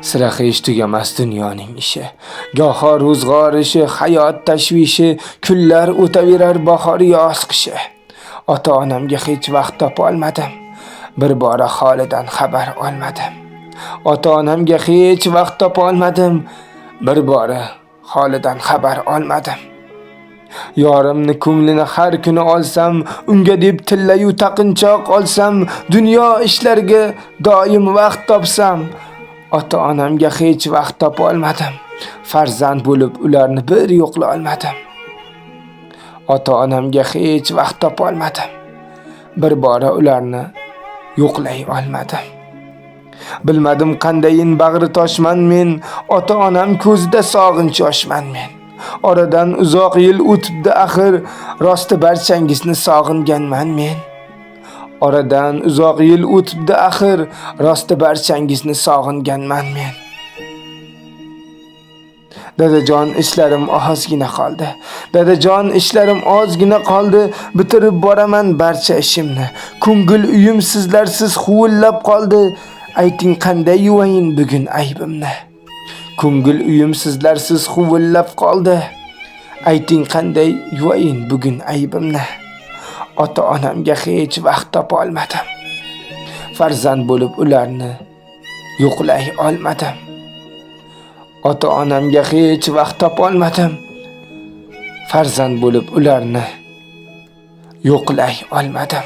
Sira hech tugamas dunyoning ishi. Goho ro'zg'or ishi, hayot tashvishi, kunlar o'taverar bahor yoz qishi. Ota-onamga hech vaqt topolmadim. Bir bora holidan xabar olmadim. Ota-onamga hech vaqt topolmadim. Bir bora holidan xabar olmadim. Yorimni ko'nglini har kuni olsam, unga deb tillayu taqinchoq olsam, dunyo ishlariga doim vaqt topsam, ota-onamga hech vaqt topolmadim. Farzand bo'lib ularni bir yo'qla olmadim. Ota-onamga hech vaqt topolmadim. Bir bora ularni yo'qlay olmadim. Bilmadim qandayin bag'ri toshman men, ota-onam ko'zida sog'inch yoshman men. Oradan uzoq yil o'tibdi axir, rosti barchangizni sog'inganman men. Oradan uzoq yil o'tibdi axir, rosti barchangizni sog'inganman men. Dadajon, ishlarim ozgina qoldi. Dadajon, ishlarim ozgina qoldi. Bitirib boraman barcha ishimni. Ko'ngil uyim sizlarsiz huvillab qoldi. Ayting qanday yuvayin bugun aybimni. Ko'ngil uyim sizlarsiz huvillab qoldi. Ayting qanday yuvayin bugun aybimni. Ota-onamga hech vaqt topolmadim. Farzand bo'lib ularni yo'qlay olmadim. Ota-onamga hech vaqt topolmadim. Farzand bo'lib ularni yo'qlay olmadim.